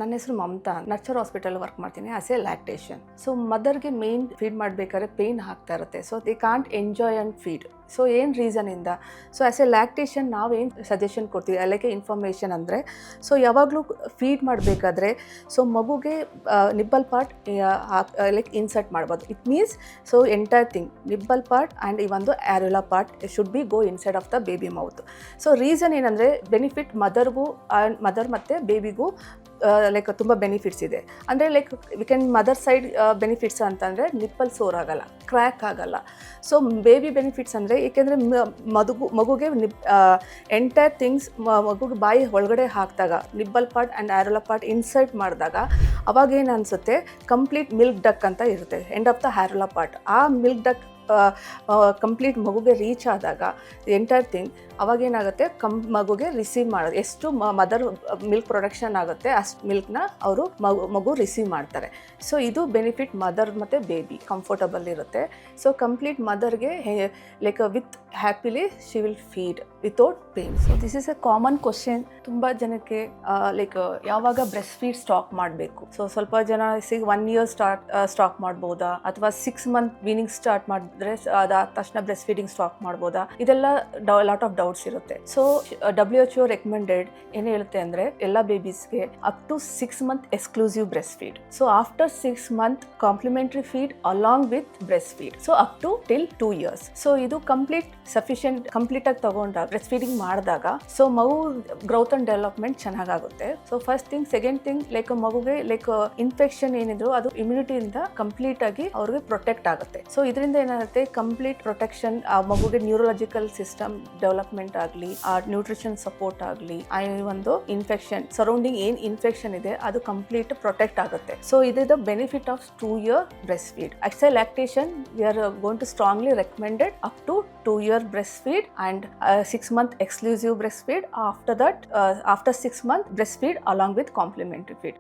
ನನ್ನ ಹೆಸರು Mamata, nurture hospital work ಮಾಡ್ತೀನಿ ಆಸ್ ಎ ಲ್ಯಾಕ್ಟೇಷನ್. ಸೊ ಮದರ್ಗೆ ಮೇನ್ ಫೀಡ್ ಮಾಡಬೇಕಾದ್ರೆ ಪೇಯ್ನ್ ಆಗ್ತಾ ಇರುತ್ತೆ. So they can't enjoy and feed. So ಏನು ರೀಸನಿಂದ ಸೊ ಆ್ಯಸ್ ಎ ಲ್ಯಾಕ್ಟೇಷನ್ ನಾವೇನು ಸಜೆಷನ್ ಕೊಡ್ತೀವಿ ಅದಕ್ಕೆ ಇನ್ಫಾರ್ಮೇಷನ್ ಅಂದರೆ, ಸೊ ಯಾವಾಗಲೂ ಫೀಡ್ ಮಾಡಬೇಕಾದ್ರೆ ಸೊ ಮಗುಗೆ ನಿಬ್ಬಲ್ ಪಾರ್ಟ್ ಲೈಕ್ ಇನ್ಸರ್ಟ್ ಮಾಡ್ಬೋದು. It means so entire thing nipple part and ಈ ಒಂದು areola part should be go inside of the baby mouth. So reason ಏನಂದರೆ ಬೆನಿಫಿಟ್ ಮದರ್ಗೂ ಮದರ್ ಮತ್ತು ಬೇಬಿಗೂ ಲೈಕ್ ತುಂಬ ಬೆನಿಫಿಟ್ಸ್ ಇದೆ. ಅಂದರೆ like we can mother side benefits ಅಂತಂದರೆ ನಿಪ್ಪಲ್ ಸೋರ್ ಆಗಲ್ಲ, ಕ್ರ್ಯಾಕ್ ಆಗಲ್ಲ. ಸೊ ಬೇಬಿ ಬೆನಿಫಿಟ್ಸ್ ಅಂದರೆ ಏಕೆಂದರೆ ಮಗುಗೆ ಎಂಟೈರ್ ಥಿಂಗ್ಸ್ ಮಗುಗೆ ಬಾಯಿ ಒಳಗಡೆ ಹಾಕಿದಾಗ nipple part and areola part insert ಮಾಡಿದಾಗ ಅವಾಗೇನು ಅನಿಸುತ್ತೆ, ಕಂಪ್ಲೀಟ್ ಮಿಲ್ಕ್ ಡಕ್ ಅಂತ ಇರುತ್ತೆ end of the areola part. ಆ ಮಿಲ್ಕ್ ಡಕ್ ಕಂಪ್ಲೀಟ್ ಮಗುಗೆ ರೀಚ್ ಆದಾಗ ಎಂಟೈರ್ ಥಿಂಗ್ ಅವಾಗೇನಾಗುತ್ತೆ, ಮಗುಗೆ ರಿಸೀವ್ ಮಾಡೋದು ಎಷ್ಟು ಮದರ್ ಮಿಲ್ಕ್ ಪ್ರೊಡಕ್ಷನ್ ಆಗುತ್ತೆ ಅಷ್ಟು ಮಿಲ್ಕ್ನ ಅವರು ಮಗು ರಿಸೀವ್ ಮಾಡ್ತಾರೆ. ಸೊ ಇದು ಬೆನಿಫಿಟ್ ಮದರ್ ಮತ್ತು ಬೇಬಿ ಕಂಫರ್ಟಬಲ್ ಇರುತ್ತೆ. ಸೊ ಕಂಪ್ಲೀಟ್ ಮದರ್ಗೆ like with happily she will feed without pain. So this is a common question. ತುಂಬ ಜನಕ್ಕೆ ಲೈಕ್ ಯಾವಾಗ ಬ್ರೆಸ್ಟ್ ಫೀಡ್ ಸ್ಟಾಪ್ ಮಾಡಬೇಕು. ಸೊ ಸ್ವಲ್ಪ ಜನ 1 year ಸ್ಟಾಪ್ ಮಾಡ್ಬೋದಾ, ಅಥವಾ 6 month ವೀನಿಂಗ್ ಸ್ಟಾರ್ಟ್ ಮಾಡಿದ್ರೆ ಅದಾದ ತಕ್ಷಣ ಬ್ರೆಸ್ಟ್ ಫೀಡಿಂಗ್ ಸ್ಟಾಪ್ ಮಾಡ್ಬೋದಾ, ಇದೆಲ್ಲ ಲಾಟ್ ಆಫ್ ಡೌಟ್ಸ್ ಇರುತ್ತೆ. ಸೊ WHO ರೆಕಮೆಂಡೆಡ್ ಏನು ಹೇಳುತ್ತೆ ಅಂದರೆ ಎಲ್ಲ ಬೇಬೀಸ್ಗೆ up to 6 month exclusive breast feed. So after 6 month complementary feed along with breast feed. So up to till 2 years. So ಇದು ಕಂಪ್ಲೀಟ್ ಆಗಿ ತಗೊಂಡಾಗ ಬ್ರೆಸ್ಟ್ ಫೀಡಿಂಗ್ ಮಾಡಿದಾಗ ಸೊ ಮಗು ಗ್ರೋತ್ ಅಂಡ್ ಡೆವಲಪ್ಮೆಂಟ್ ಚೆನ್ನಾಗುತ್ತೆ. So first thing. Second thing, like ಮಗುಗೆ like infection ಏನಿದ್ರು ಅದು ಇಮ್ಯುನಿಟಿಯಿಂದ complete ಆಗಿ ಅವ್ರಿಗೆ ಪ್ರೊಟೆಕ್ಟ್ ಆಗುತ್ತೆ. ಸೊ ಇದರಿಂದ ಏನಾಗುತ್ತೆ, ಕಂಪ್ಲೀಟ್ ಪ್ರೊಟೆಕ್ಷನ್ ಆ ಮಗುಗೆ ನ್ಯೂರಲಾಜಿಕಲ್ ಸಿಸ್ಟಮ್ ಡೆವಲಪ್ಮೆಂಟ್ ಆಗಲಿ, ಆ ನ್ಯೂಟ್ರಿಷನ್ ಸಪೋರ್ಟ್ ಆಗಲಿ, ಆ ಒಂದು ಇನ್ಫೆಕ್ಷನ್ ಸರೌಂಡಿಂಗ್ ಏನು ಇನ್ಫೆಕ್ಷನ್ ಇದೆ ಅದು ಕಂಪ್ಲೀಟ್ ಪ್ರೊಟೆಕ್ಟ್ ಆಗುತ್ತೆ. ಸೊ ಇದು the benefit of 2 year breast feed. As a lactation, we are going to strongly recommended up to 2 year breastfeed and 6 month exclusive breastfeed. After that, after 6 month breastfeed along with complementary feed.